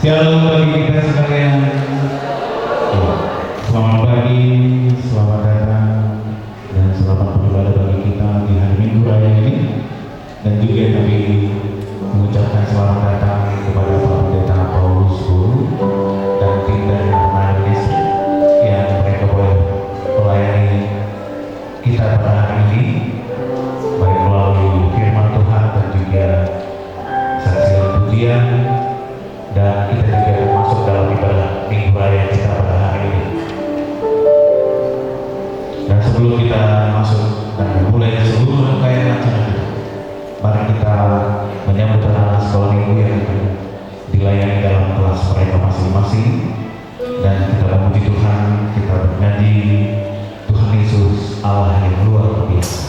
Shalom bagi kita sekalian. Selamat pagi, selamat datang, dan selamat beribadah bagi kita di hari Minggu Raya ini. Dan juga kami mengucapkan selamat datang kepada Pak Pendeta Paulus Guru dan tim dari Armada Distrik yang mereka boleh melayani kita pada hari ini, baik melalui firman Tuhan dan juga saksi pujian. Dan kita juga masuk dalam ibadah Minggu Raya kita pada hari ini. Dan sebelum kita masuk dan memulai seluruh rangkaian acara, mari kita menyambut anak sekolah minggu yang dilayani dalam kelas mereka masing-masing. Dan kita memuji Tuhan, kita bernyanyi Tuhan Yesus Allah yang luar biasa.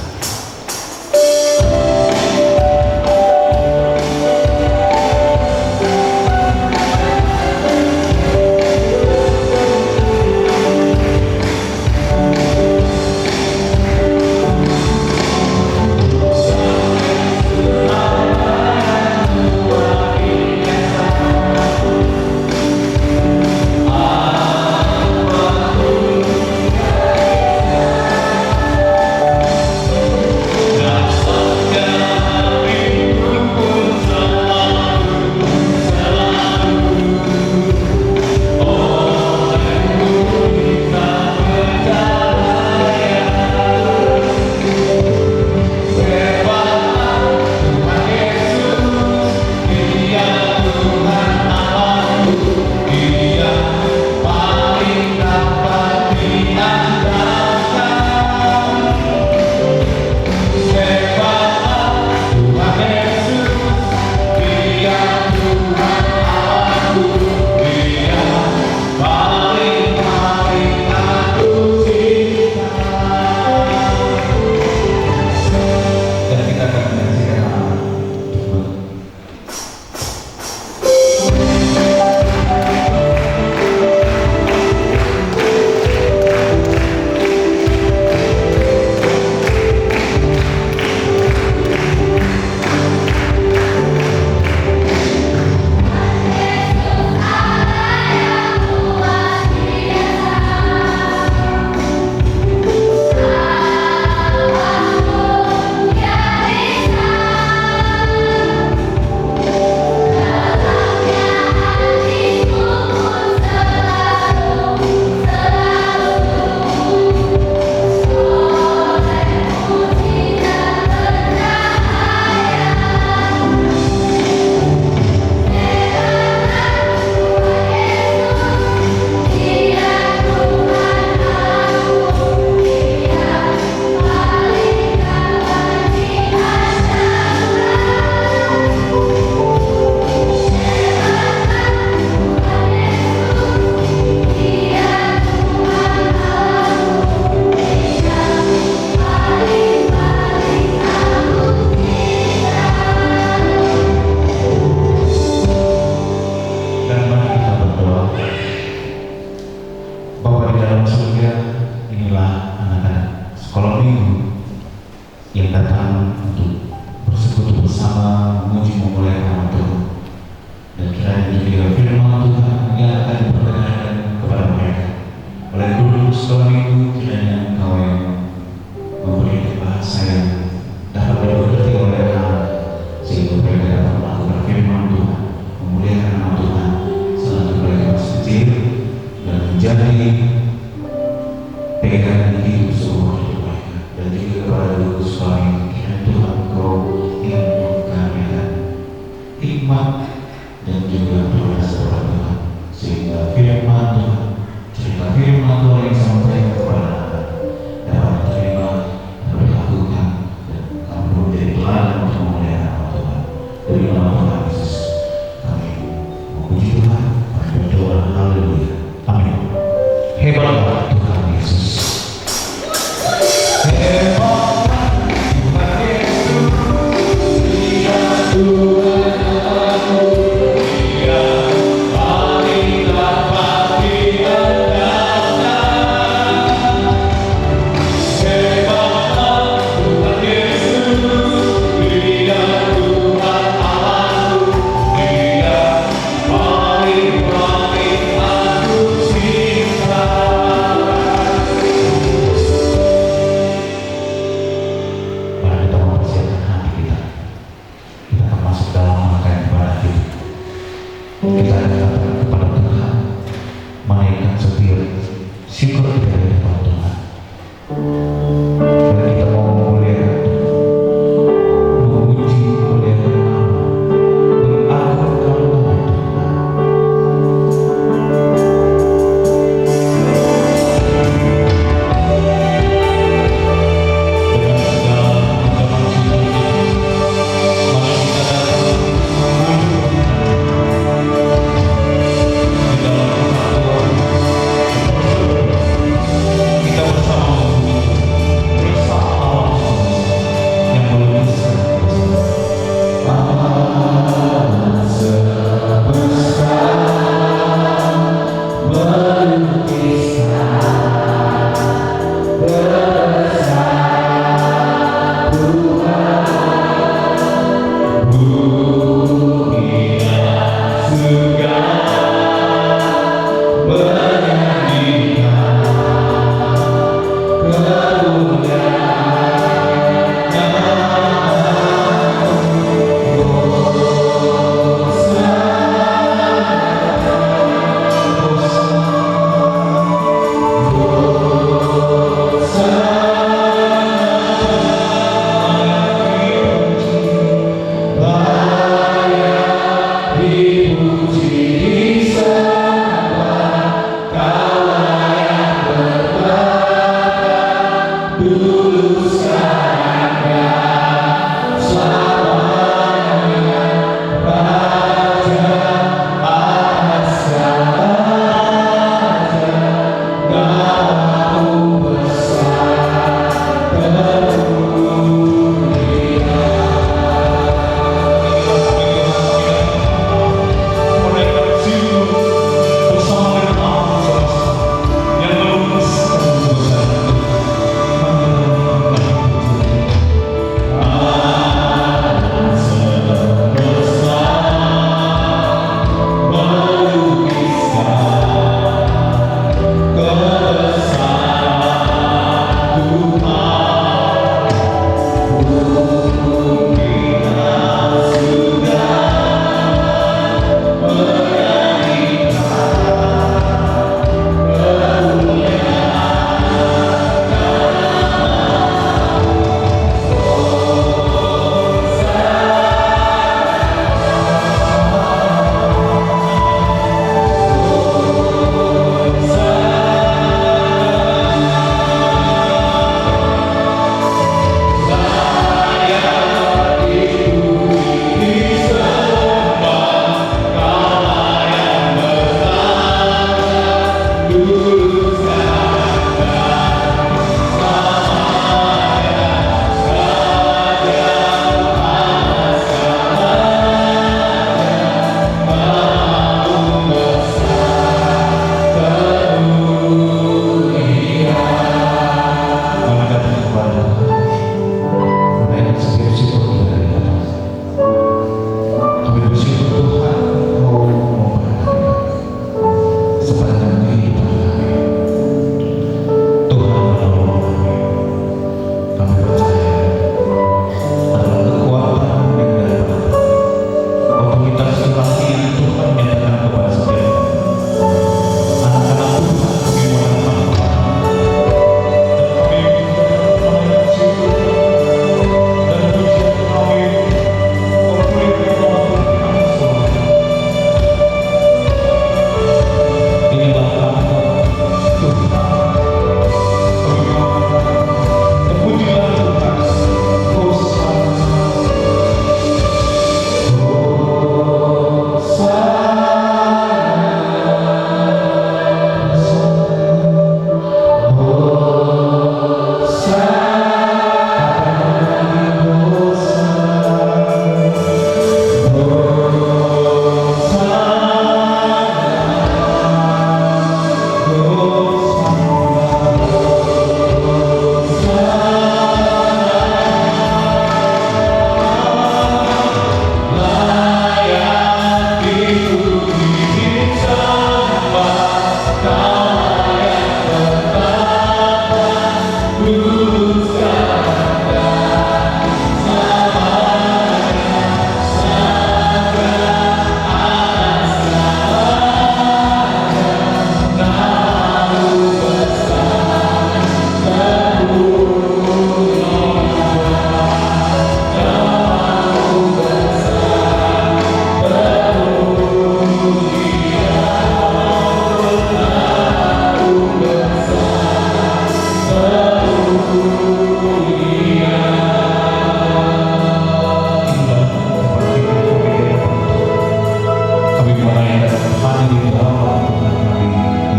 kami dibawa Tuhan kami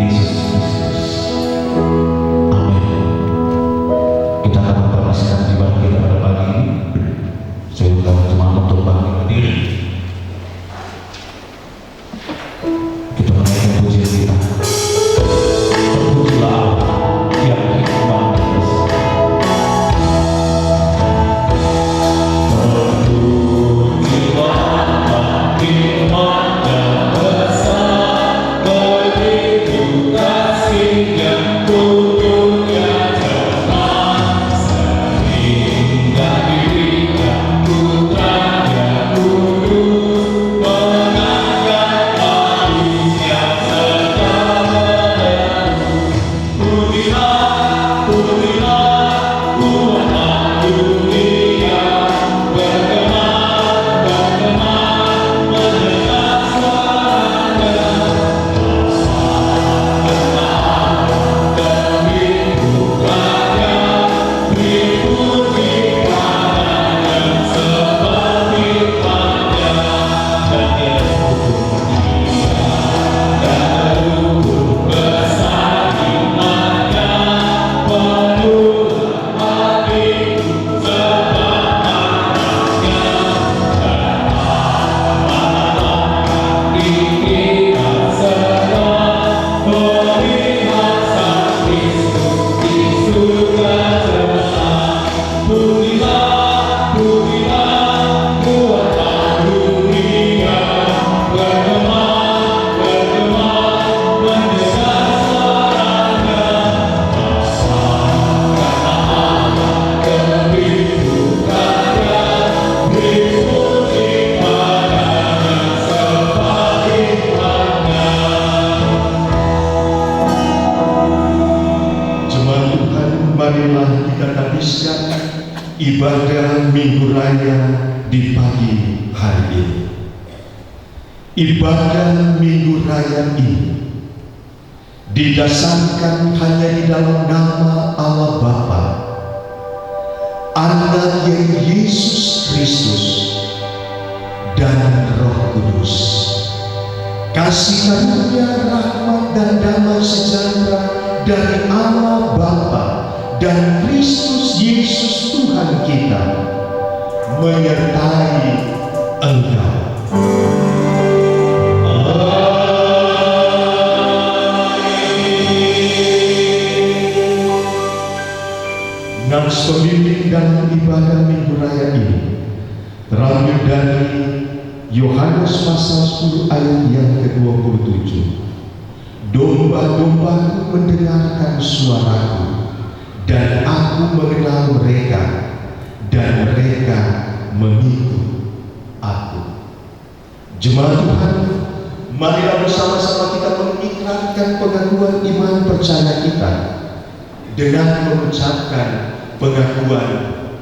Yesus Kristus. Amin. Kita akan mempersiapkan jiwa kita pada pagi ini. Saya undang jemaat untuk bangkit berdiri. Kita menaikkan pujian kita. Terpujilah Allah yang hikmat dan besar. Marilah kita habiskan ibadah Minggu Raya di pagi hari ini. Ibadah Minggu Raya ini didasarkan hanya di dalam nama Allah Bapa, Anak yang Yesus Kristus, dan Roh Kudus. Kasih karunia, rahmat, dan damai sejahtera dari Allah Bapa dan Kristus Yesus Tuhan kita menyertai engkau. Nats pembimbing dalam ibadah Minggu Raya ini terambil dari Yohanes pasal 10 ayat yang ke-27. Domba-dombaku mendengarkan suaraku, dan aku mengenal mereka, dan mereka mengikut aku. Jemaat Tuhan, marilah bersama-sama kita mengikrarkan pengakuan iman percaya kita dengan mengucapkan pengakuan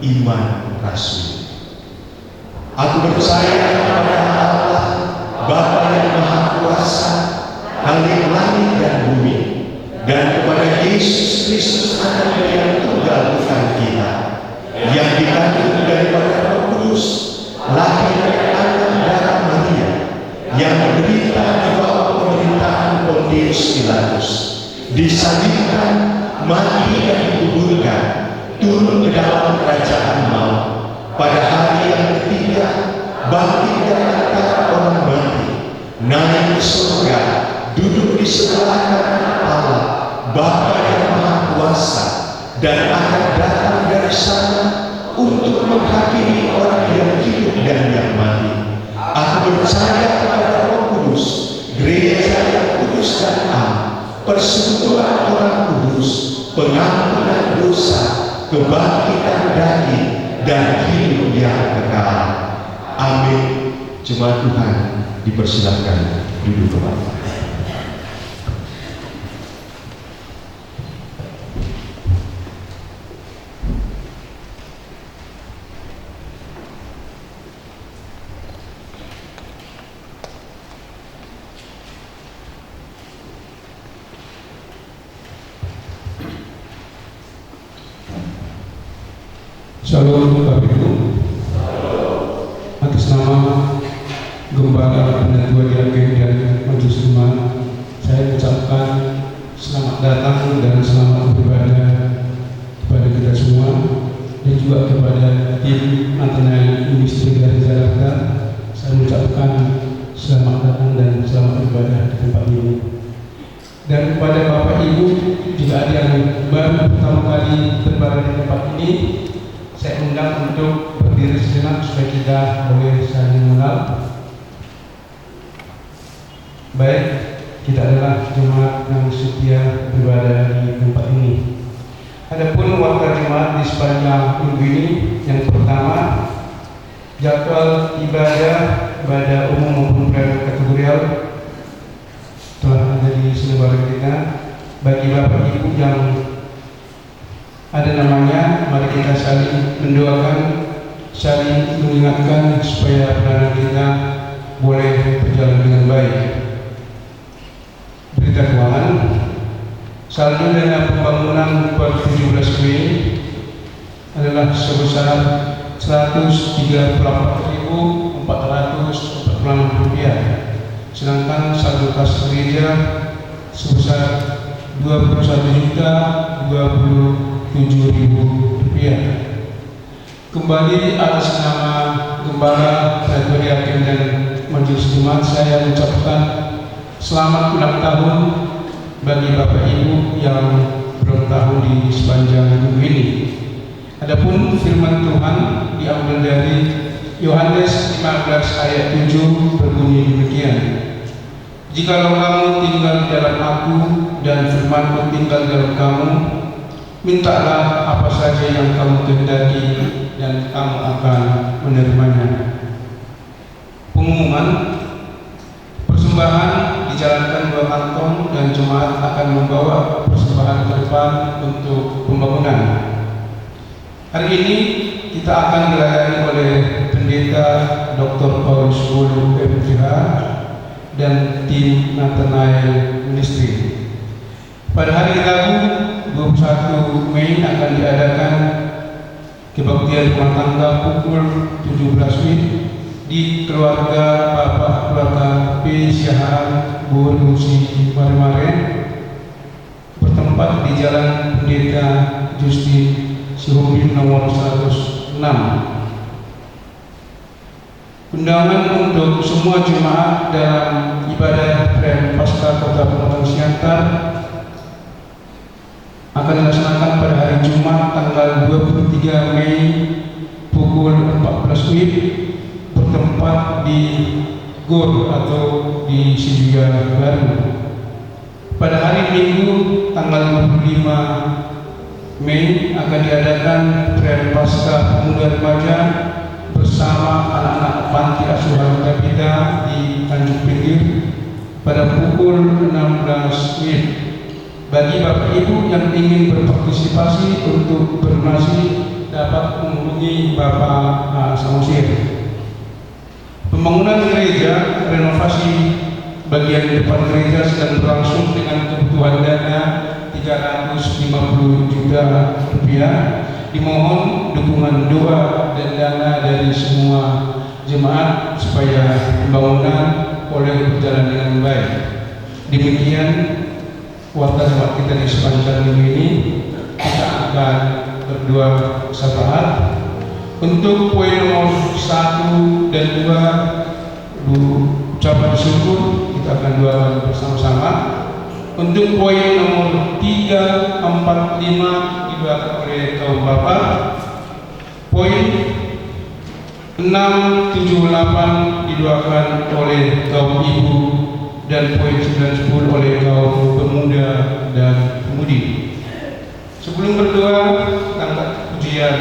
iman rasul. Aku percaya kepada Allah, Bapa yang Maha Kuasa, Khalik langit dan bumi, dan kepada Yesus Kristus Anak yang tunggal Tuhan kita, yang dikandung daripada Roh Kudus, lahir dari Adam darah Maria, yang menderita di bawah pemerintahan Pontius Pilatus, disalibkan, mati dan dikuburkan, turun ke dalam kerajaan maut, pada hari yang ketiga bangkit dari antara orang mati, naik ke surga, duduk di sebelah kanan Allah Bapa yang Maha Kuasa, dan akan datang dari sana untuk menghakimi orang yang hidup dan yang mati. Aku percaya kepada Roh Kudus, gereja yang kudus dan am, persekutuan orang kudus, pengampunan dosa, kebangkitan daging, dan hidup yang kekal. Amin. Jemaat Tuhan, dipersilakan duduk kembali. Shalom Bapak Ibu. Atas nama Gembala Penatua Diaken dan Majelis Jemaat Ibu, jika ada yang baru pertama kali berbaring di tempat ini, saya undang untuk berdiri sejenak supaya kita boleh saling mengenal. Baik, kita adalah jemaat yang setia beribadah di tempat ini. Adapun warga jemaat di sepanjang minggu ini, yang pertama, jadwal ibadah pada umum maupun kategorial telah ada di selebaran kita. Bagi Bapak Ibu yang ada namanya, mari kita saling mendoakan, saling mengingatkan supaya pelayanan kita boleh berjalan dengan baik. Berita keuangan, saldo dana pembangunan per 17 Mei adalah sebesar Rp134.446, sedangkan saldo kas gereja sebesar Rp21.027.000. Kembali atas nama Gembala, Rektor Yakin dan Majelis Jemaat, saya mengucapkan selamat ulang tahun bagi Bapak Ibu yang berulang tahun di sepanjang minggu ini. Adapun firman Tuhan diambil dari Yohanes 15 ayat 7 berbunyi demikian. Jikalau kamu tinggal di dalam aku dan firman-Ku tinggal dalam kamu, mintalah apa saja yang kamu kehendaki dan kamu akan menerimanya. Pengumuman, persembahan dijalankan 2 kantong dan jemaat akan membawa persembahan ke depan untuk pembangunan. Hari ini kita akan dilayani oleh Pendeta Dr. Paulus Wulu MPH dan tim Nathanael Ministry. Pada hari Rabu 21 Mei akan diadakan kebaktian rumah tangga pukul 17 WIB di keluarga Bapak Keluarga P. Siahaan Burusi Mare-Mare, bertempat di Jalan Pendeta Justin Sihombing nomor 106. Undangan untuk semua jemaat dalam ibadah Perayaan Paskah Kota Pematang Siantar akan dilaksanakan pada hari Jumat tanggal 23 Mei pukul 14 WIB, bertempat di GOR atau di Sijuya Baru. Pada hari Minggu tanggal 25 Mei akan diadakan Perayaan Paskah Pemuda Remaja bersama anak-anak panti asuhan Kapita di Tanjung Pinggir pada pukul 16 WIB. Bagi Bapak Ibu yang ingin berpartisipasi untuk berdonasi dapat menghubungi Bapak Samosir. Pembangunan gereja, renovasi bagian depan gereja sedang berlangsung dengan kebutuhan dana 350 juta rupiah. Dimohon dukungan doa dan dana dari semua jemaat supaya pembangunan boleh berjalan dengan baik. Demikian warga jemaat kita di sepanjang minggu ini. Kita akan berdoa syafaat. Untuk poin nomor 1 dan 2 ucapan syukur kita akan doakan bersama-sama. Untuk poin nomor 3, 4, 5 didoakan oleh kaum bapak. Poin 6, 7, 8 didoakan oleh kaum ibu, dan poin 9, 10 oleh kaum pemuda dan pemudi. Sebelum berdoa, angkat pujian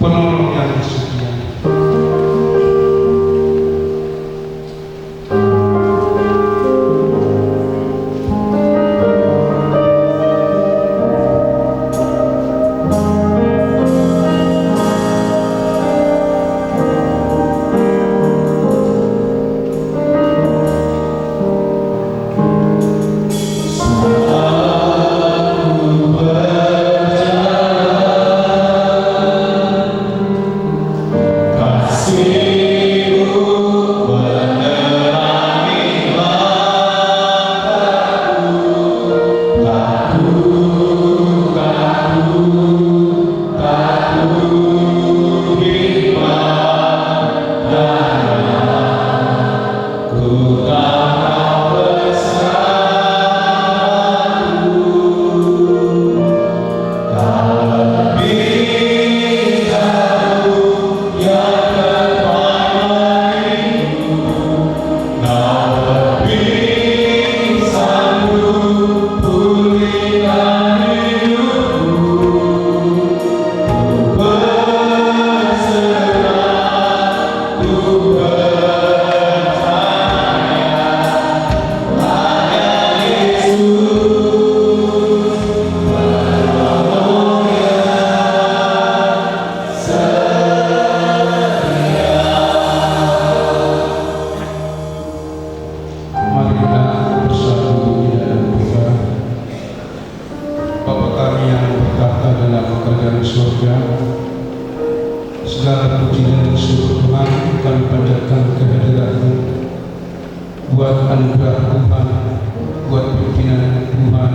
penolong yang setia. Ku tak besar Segala puji dan syukur Tuhan kami panjatkan kehadirat-Mu buat anugerah Tuhan, buat pimpinan Tuhan,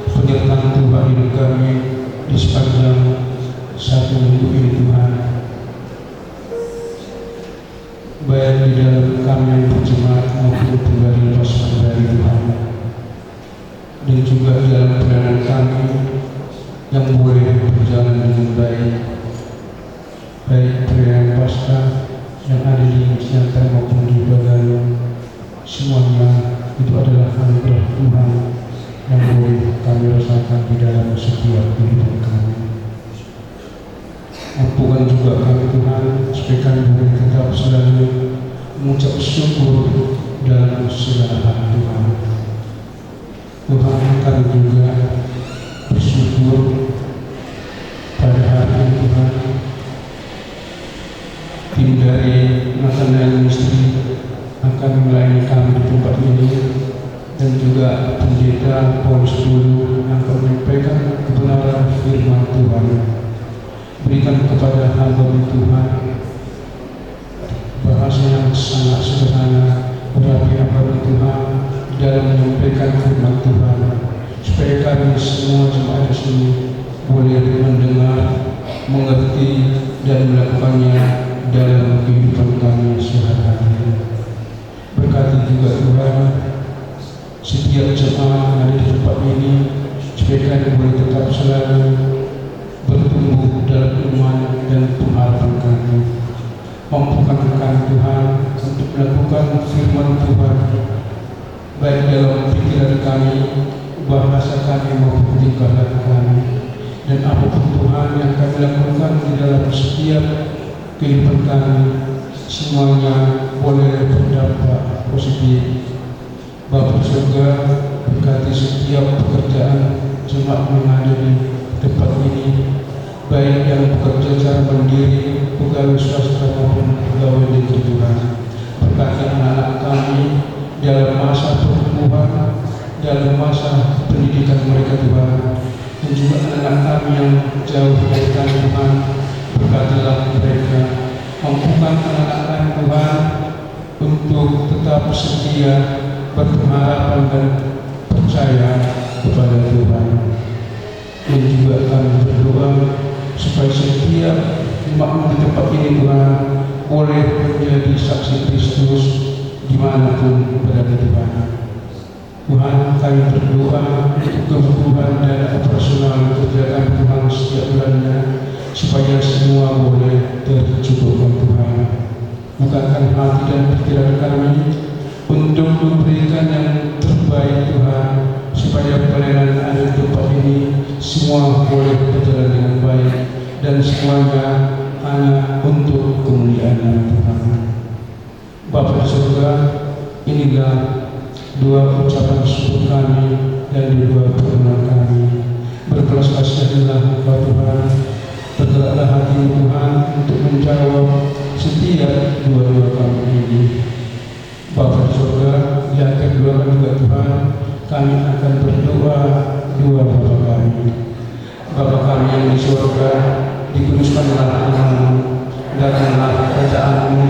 penyertaan Tuhan hidup kami di sepanjang satu minggu ini Tuhan. Baik di dalam kami yang berjemaat maupun pribadi lepas pribadi Tuhan, dan juga di dalam pelayanan kami yang boleh berjalan dengan baik, baik perayaan Paskah yang ada di Siantar maupun di Bagaimana, semuanya itu adalah anugerah Tuhan yang boleh kami rasakan di dalam setiap kehidupan kami. Mampukan juga kami Tuhan supaya kami boleh tetap selalu mengucap syukur dalam segala hal Tuhan. Tuhan, kami juga bersyukur pada hari ini Tuhan, tim dari Nathanael Ministry akan melayani kami di tempat ini, dan juga pendeta Paulus dulu akan menyampaikan kebenaran firman Tuhan. Berikan kepada hamba Tuhan bahasa yang sangat sederhana, tetapi hamba Tuhan dalam menyampaikan firman Tuhan, supaya kami semua jemaat di sini boleh mendengar, mengerti, dan melakukannya dalam kehidupan kami sehari-hari. Berkati juga Tuhan setiap jemaat yang ada di tempat ini, supaya kami boleh tetap selalu bertumbuh dalam iman dan pengharapan kami. Mampukan kami Tuhan untuk melakukan firman Tuhan, baik dalam pikiran kami, bahasa kami maupun tingkah laku kami, dan apapun Tuhan yang kami lakukan di dalam setiap kehidupan kami, semuanya boleh berdampak positif. Bapa di surga, berkati setiap pekerjaan jemaat yang ada di tempat ini, baik yang bekerja secara mandiri, pegawai swasta maupun pegawai negeri Tuhan. Berkati anak-anak kami dalam masa pertumbuhan, dalam masa pendidikan mereka Tuhan, dan juga anak-anak kami yang jauh dari kami Tuhan. Berkatilah mereka, mampukan anak-anak kami Tuhan untuk tetap setia, berpengharapan dan percaya kepada Tuhan. Dan juga kami berdoa supaya setiap umat di tempat ini Tuhan boleh menjadi saksi Kristus dimanapun berada Tuhan. Tuhan, kami berdoa untuk kebutuhan dan operasional kerjaan Tuhan setiap bulannya, supaya semua boleh tercukupkan Tuhan. Bukakan hati dan pikiran kami untuk memberikan yang terbaik Tuhan, supaya pelayanan ada di tempat ini semua boleh berjalan dengan baik, dan semuanya hanya untuk kemuliaan nama Tuhan. Bapa di surga, inilah dua ucapan syukur kami dan dua permohonan kami. Berbelas kasihanlah Engkau Tuhan, bergeraklah hati Tuhan untuk menjawab setiap dua-dua kami ini. Bapa di surga, yang kedua juga Tuhan, kami akan berdoa dua Bapa kami. Bapa kami yang di surga, dikuduskanlah nama-Mu, datanglah kerajaan-Mu,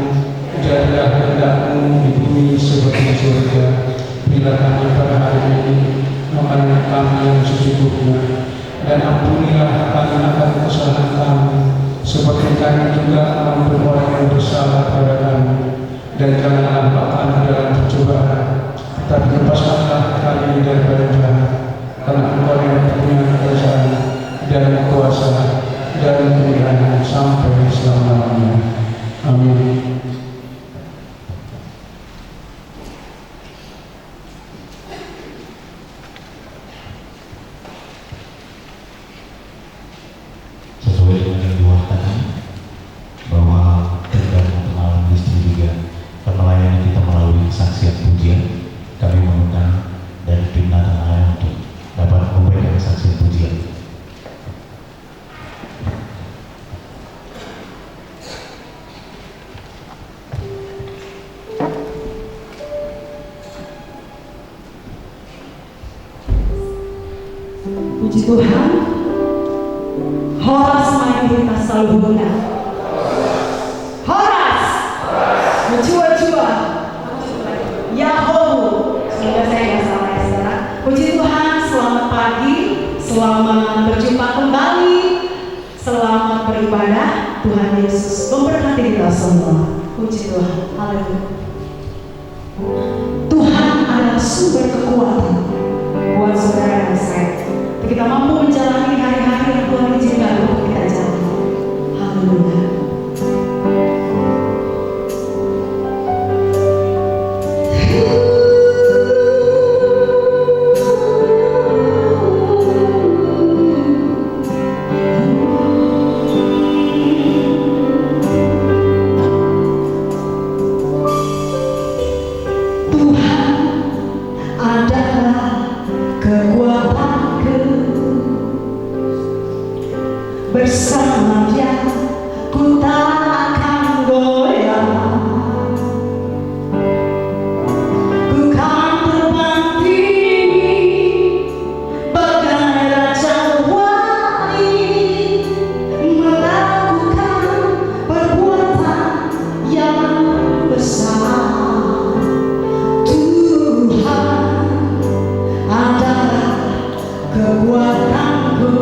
jadilah kehendak-Mu di bumi seperti di surga. Berilah kami pada hari ini makanan kami yang secukupnya, dan ampunilah kami akan kesalahan kami, seperti kami juga mengampuni orang yang bersalah pada kami. Dan janganlah kami dalam percobaan, tetapi lepaskanlah kami daripada jahat, karena Engkau yang punya kerajaan dan kuasa dan kemuliaan sampai selama-lamanya. Amin. Sesuai dengan yang diwakilkan bahwa program pengenalan listrik juga akan melayani kita melalui kesaksian pujian, kami mengundang dari tim Nathanael untuk dapat memberikan kesaksian pujian. Puji Tuhan, horas mayoritas selalu benar. Jua-jua. Yahoo. Semoga saya nggak salah ya saudara. Puji Tuhan, selamat pagi, selamat berjumpa kembali, selamat beribadah. Tuhan Yesus memberkati kita semua. Puji Tuhan. Haleluya. Tuhan adalah sumber kekuatan buat saudara dan saya. Kita mampu menjalani hari-hari yang Tuhan izinkan untuk kita jalani. Haleluya. Bersama Dia ku tak akan goyah, ku kan terbang tinggi bagai raja wali, melakukan perbuatan yang besar. Tuhan adalah kekuatanku,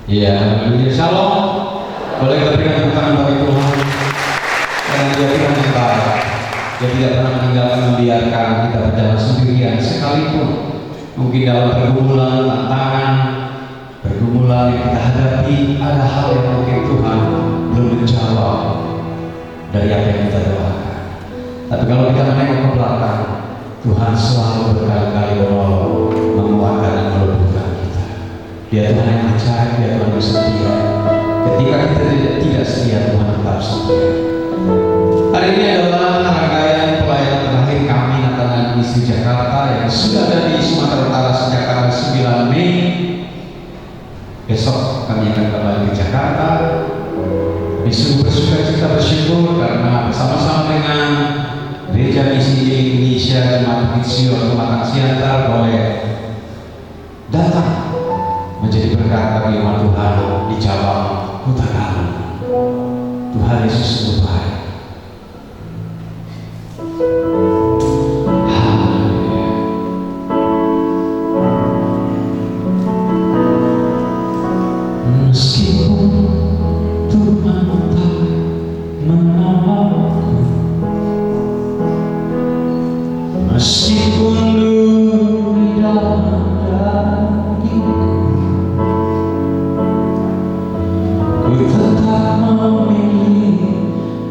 Ya, Shalom. Boleh kita berikan tepuk tangan bagi Tuhan. Karena Dia Tuhan yang baik. Dia tidak pernah meninggalkan, membiarkan kita berjalan sendirian sekalipun. Mungkin dalam pergumulan, tantangan, pergumulan yang kita hadapi, ada hal yang mungkin Tuhan belum menjawab dari apa yang kita doakan. Tapi kalau kita menengok ke belakang, Tuhan selalu berkali-kali menolong, menguatkan dan melembutkan kita. Dia Tuhan yang ajaib, Dia Tuhan yang setia. Ketika kita tidak setia, Tuhan tetap setia. Hari ini adalah rangkaian pelayanan terakhir kami Natal dan Misi Jakarta yang sudah ada di Sumatera Utara sejak tanggal 9 Mei. Besok kami akan kembali ke Jakarta. Disuruh bersuka-cita bersyukur karena bersama-sama dengan Gereja Misi Indonesia Jemaat Bukit Sion Pematang Siantar boleh datang menjadi berkat bagi umat Tuhan di cabang Kota Garut. Tuhan Yesus sungguh baik. Meskipun Tuhan tak menolongku, meskipun luka di dalam dagingku, ku tetap memilih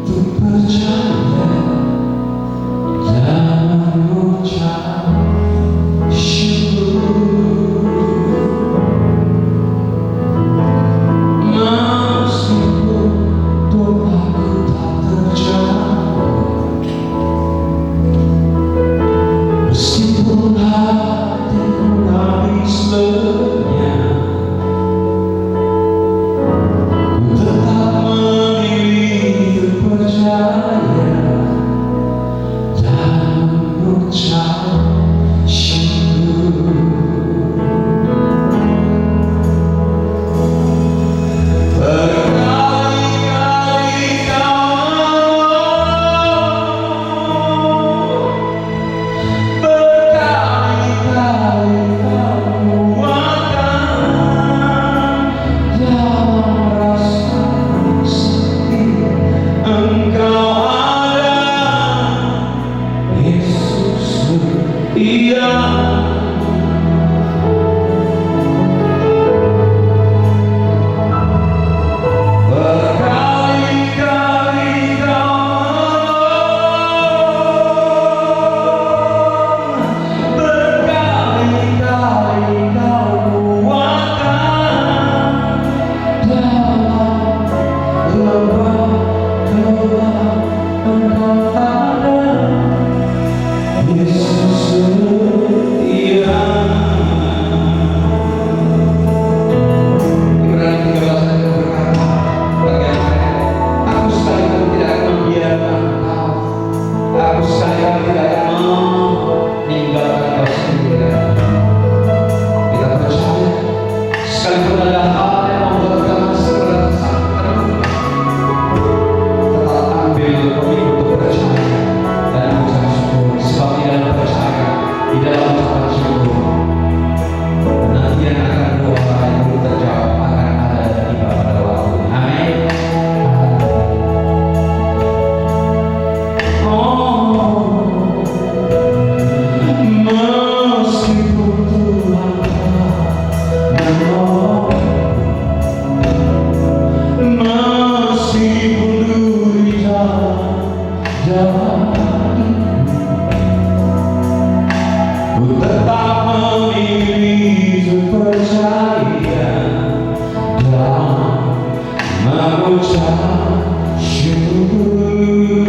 untuk percaya dan mengucap syukur. Meskipun doaku tak terjawab, meskipun hatiku habis lenyap, ku tetap memilih untuk percaya dan mengucap syukur. Berkali-kali kau menguatkan dalam rasa sakit. Engkau ada, Yesus setia. Berkali-kali kau kuatkan dalam gelap Engkau ada, Yesus setia. Ibrani 13 ayat berkata, bagaimana aku sekali-kali tidak akan membiarkan engkau, aku sekali-kali tidak akan meninggalkan kau sendirian. Kita percaya sekalipun ada hal yang membuat kita masih merasa terluka, tetap ambil pemilu untuk percaya dan mengucap syukur. Sebab di dalam percaya, di dalam ucapan syukur, penantian akan doa yang belum terjawab akan ada tiba pada waktu. Amin. Meskipun Tuhan tak menolong, meskipun duri dalam ku tetap memilih untuk percaya dan mengucap syukur.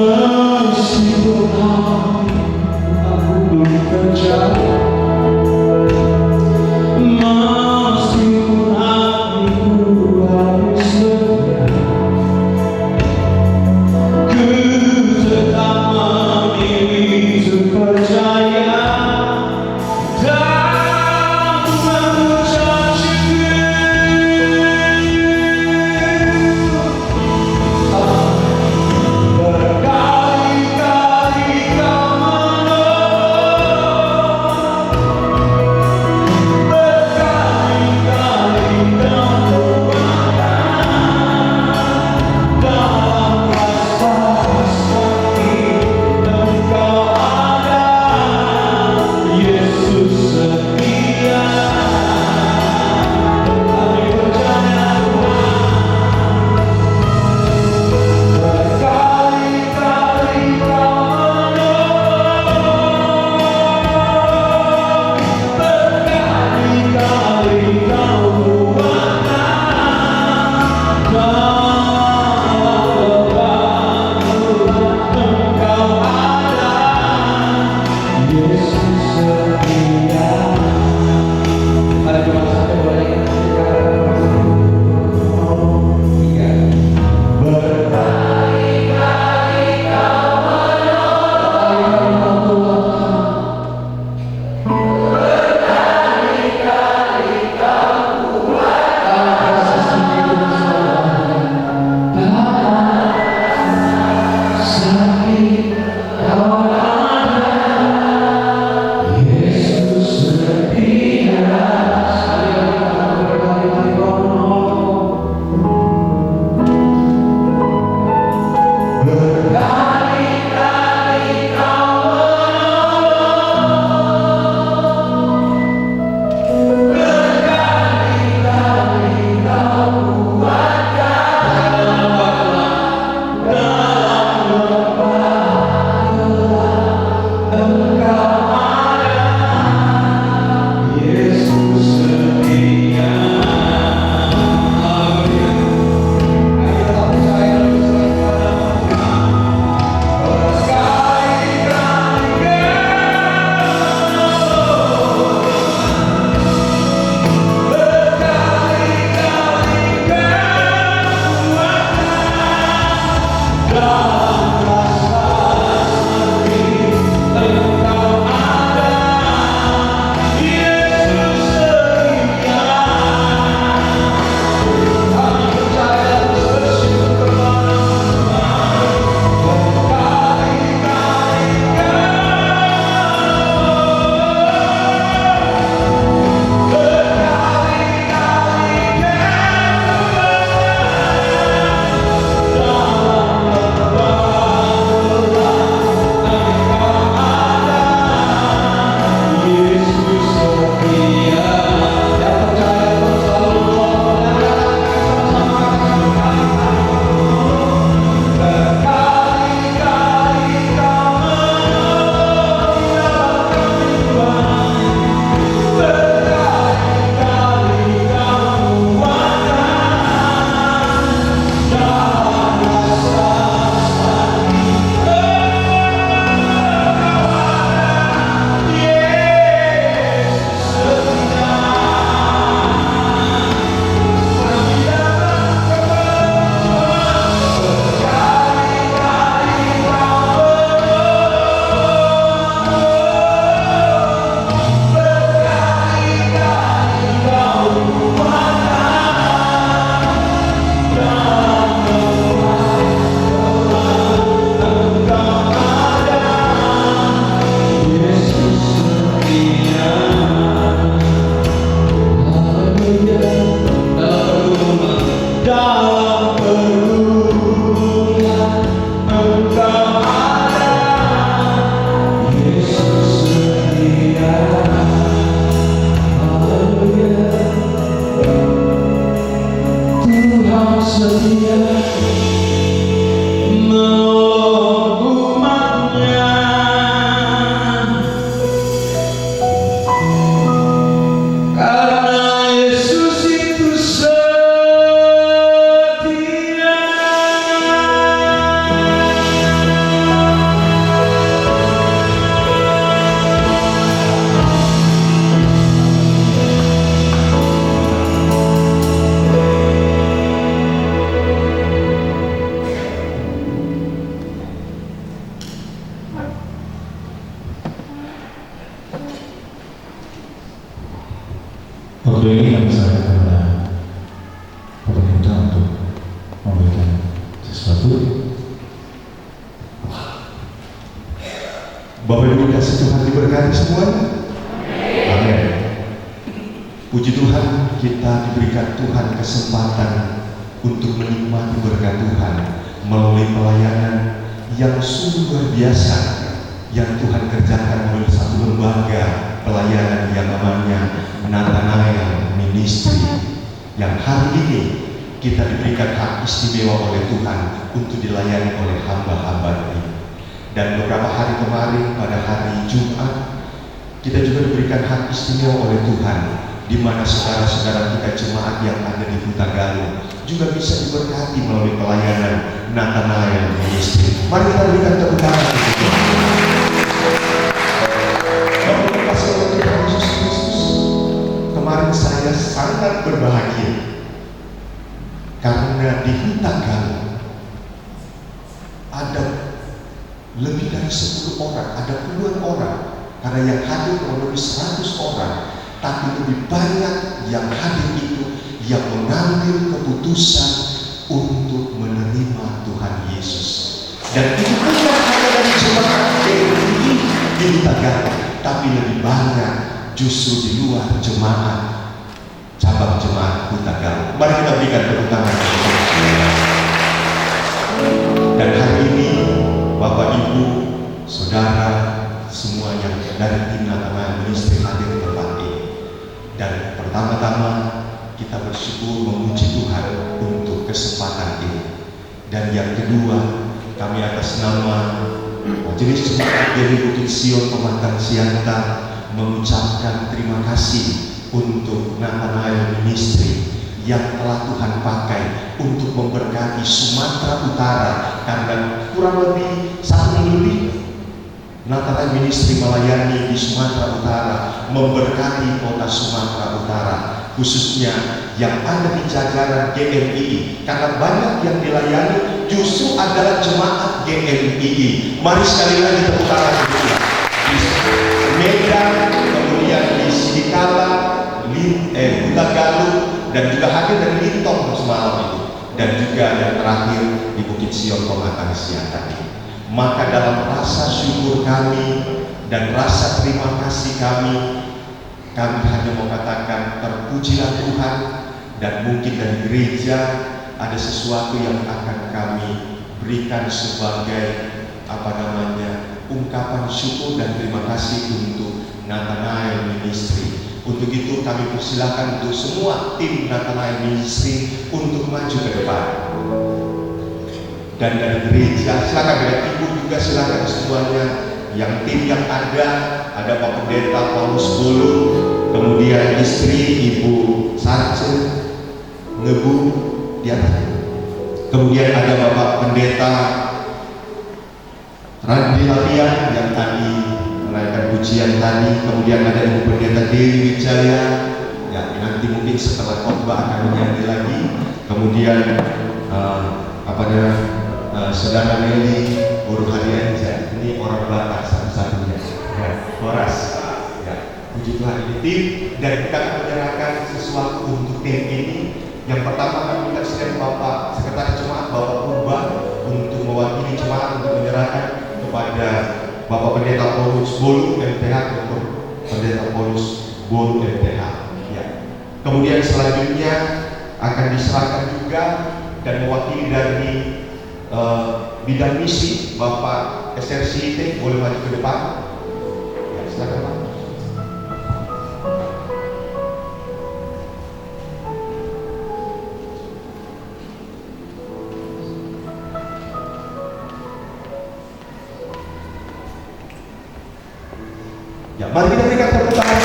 Meskipun aku belum percaya, meskipun hatiku habis lenyap, ku tetap memilih untuk percaya dan mengucap syukur. Berkali-kali kau menolong, setia. Pada cuma satu boleh tiga. Berkali-kali kau menolong, berkali-kali kau kuatkan sakit kau ada, Yesus setia. Berkali-kali kau menolong, berkali-kali kau menolong, berkali-kali kau kuatkan dalam lemah gelap, Engkau ada, Yesus setia. Haleluya. Ayo kita percaya dan berserah Waktu ini kami serahkan kepada pemerintah untuk memberikan sesuatu. Bapak Ibu kasih Tuhan diberkati semuanya. Amin. Puji Tuhan, kita diberikan Tuhan kesempatan untuk menikmati berkat Tuhan melalui pelayanan yang sungguh luar biasa yang Tuhan kerjakan melalui satu lembaga pelayanan yang namanya Nathanael Ministry, yang hari ini kita diberikan hak istimewa oleh Tuhan untuk dilayani oleh hamba-hamba ini. Dan beberapa hari kemarin pada hari Jumat kita juga diberikan hak istimewa oleh Tuhan, di mana saudara-saudara kita jemaat yang ada di Huta Galung juga bisa diberkati melalui pelayanan Nathanael Ministry. Mari kita berikan tepuk tangan untuk Tuhan. Dan di Huta Galuh ada lebih dari 10 orang, ada puluhan orang, karena yang hadir kurang lebih 100 orang, tapi lebih banyak yang hadir itu yang mengambil keputusan untuk menerima Tuhan Yesus. Dan itu bukan hanya dari jemaat GMI di Huta Galuh, tapi lebih banyak justru di luar jemaat, cabang jemaat Huta Galuh. Mari kita berikan tepuk tangan. Dan hari ini Bapak, Ibu, Saudara, semua yang dari tim Natanaya Ministry hadir di tempat ini. Dan pertama-tama kita bersyukur memuji Tuhan untuk kesempatan ini. Dan yang kedua, kami atas nama Majelis Jemaat GMI Bukit Sion Pematang Siantar mengucapkan terima kasih untuk Natanaya Ministry yang telah Tuhan pakai untuk memberkati Sumatera Utara, karena kurang lebih 1 minggu lebih Natanaya Ministry melayani di Sumatera Utara, memberkati kota Sumatera Utara, khususnya yang ada di jajaran GMI, karena banyak yang dilayani justru adalah jemaat GMI. Mari sekali lagi tepuk tangan dulu. Di Medan, kemudian di Sidikala, Huta Galuh, dan juga hadir dari Lintong semalam itu, dan juga yang terakhir di Bukit Sion Pematang Siantar ini. Maka dalam rasa syukur kami dan rasa terima kasih kami hanya mau katakan terpujilah Tuhan. Dan mungkin dari gereja ada sesuatu yang akan kami berikan sebagai ungkapan syukur dan terima kasih untuk Natanaya Ministry. Untuk itu kami persilakan untuk semua tim Natanaya Ministry untuk maju ke depan. Dan dari gereja, silakan dari ibu juga silakan semuanya. Yang tim yang ada Pak Pendeta Paulus Bolu, kemudian istri Ibu Sarce Ngebu di atas. Kemudian ada Bapak Pendeta Randi Lapian yang tadi menaikkan pujian tadi. Kemudian ada Ibu Pendeta Dewi Wijaya yang nanti mungkin setelah khotbah akan menyanyi lagi. Kemudian Saudara Nelly Guru Hadianja, ini orang Batak satu-satunya, ya, Horas, ya, puji Tuhan ini tim, dan kita akan menyerahkan sesuatu untuk tim ini. Yang pertama kami minta sekalian Bapak Sekretaris Jemaat, Bapak Purba, untuk mewakili jemaat untuk menyerahkan kepada Bapak Pendeta Paulus Bolu MTH, Bapak Pendeta Paulus Bolu MTH. Ya. Kemudian selanjutnya akan diserahkan juga dan mewakili dari bidang misi Bapak SRCT, boleh maju ke depan. Ya, silakan Pak. Ya, mari kita berikan tepuk tangan.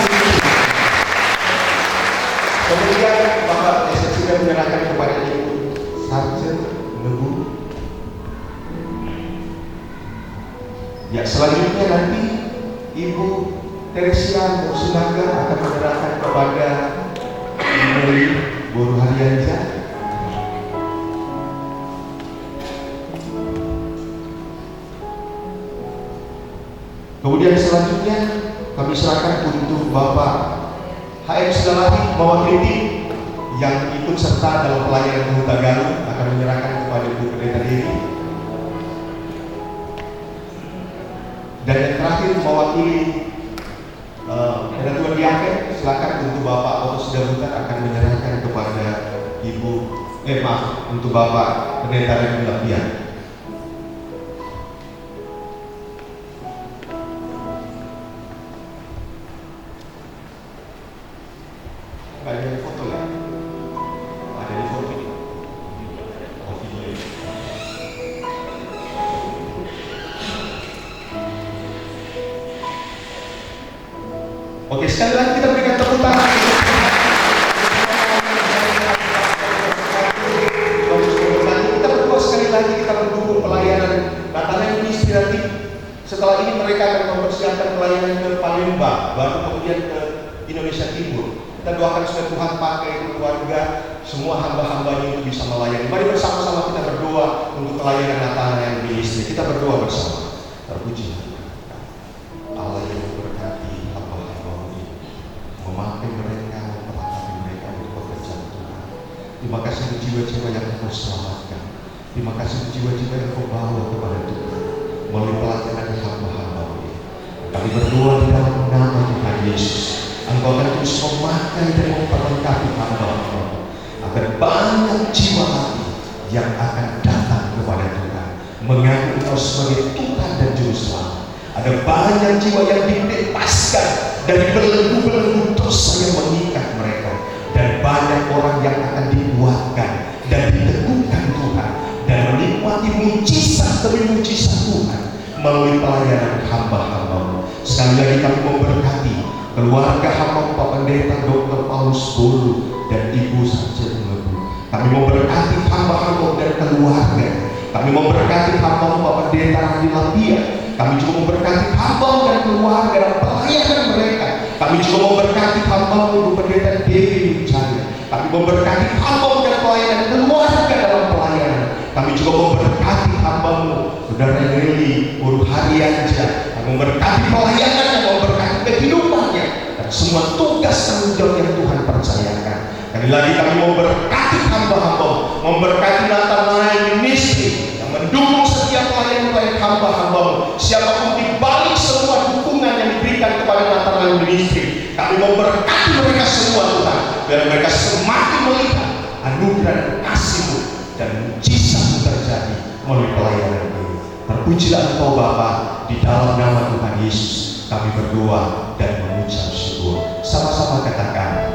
Kemudian Bapak SRCT menyerahkan kepada Ibu Sarce Ngebu. Ya, selanjutnya nanti Ibu Teresia Mursinaga akan menyerahkan kepada Nelly Guru Hadianja. Kemudian selanjutnya kami serahkan untuk Bapak HM Sedalahi mewakili tim yang ikut serta dalam pelayanan di Huta Galuh, akan menyerahkan kepada Ibu Pendeta Dewi. Dan yang terakhir mewakili Pendeta Diaken, silakan untuk Bapak Oto Sidabutan akan menyerahkan kepada untuk Bapak Pendeta Remi Lapian. Nggak ada foto ya? Ada di foto ini. Oh, video ini. Oke, sekali lagi kita berikan tepuk tangan. Kita berdua sekali lagi kita mendukung pelayanan Natanaya Ministry. Setelah ini mereka akan mempersiapkan pelayanan ke Palembang, baru kemudian ke Indonesia Timur. Kita doakan supaya Tuhan pakai keluarga, semua hamba-hambanya itu bisa melayani. Mari bersama-sama kita berdoa untuk pelayanan Natal yang ministry. Kita berdoa bersama. Terpuji Allah yang memberkati hamba-hamba ini, memakai mereka, memperlengkapi mereka untuk pekerjaan Tuhan. Terima kasih untuk jiwa-jiwa yang Engkau selamatkan. Terima kasih untuk jiwa-jiwa yang Engkau bawa kepada Tuhan melalui pelayanan hamba-hamba ini. Kami berdoa di dalam nama Tuhan Yesus, Engkau akan terus memakai dan memperlengkapi hamba-hamba agar banyak jiwa hati yang akan datang kepada Tuhan, mengaku Engkau sebagai Tuhan dan Juru Selamat. Ada banyak jiwa yang dibebaskan dari belenggu-belenggu dosa yang mengikat mereka, dan banyak orang yang akan dikuatkan dan diteguhkan Tuhan dan menikmati mujizat demi mujizat Tuhan melalui pelayanan hamba-hamba. Sekali lagi kami memberkati keluarga hamba Pak Pendeta Dr. Paulus Bolu dan Ibu Sarjana Lebu. Kami memberkati hamba-hamba dan keluarga. Kami memberkati hamba Pak Pendeta Randi Lapia. Kami juga memberkati hamba dan keluarga dan pelayanan mereka. Kami juga memberkati hamba Ibu Pendeta Dewi Wijaya. Kami memberkati hamba dan pelayanan keluarga dalam pelayanan. Kami juga memberkati hamba-Mu Saudara Eli Guru Harianja. Kami memberkati pelayanan yang memberkati kehidupannya dan semua tugas tanggung jawab yang Tuhan percayakan. Sekali lagi kami memberkati hamba-hamba, memberkati Natal Ministry yang mendukung setiap pelayanan hamba-hamba-Mu. Siapapun di balik semua dukungan yang diberikan kepada Natal Ministry, kami memberkati mereka semua Tuhan, biar mereka semakin melihat anugerah dan kasih-Mu dan mujizat-Mu terjadi melalui pelayanan ini. Terpujilah Engkau Bapa, di dalam nama Tuhan Yesus kami berdoa dan mengucap syukur. Sama-sama katakan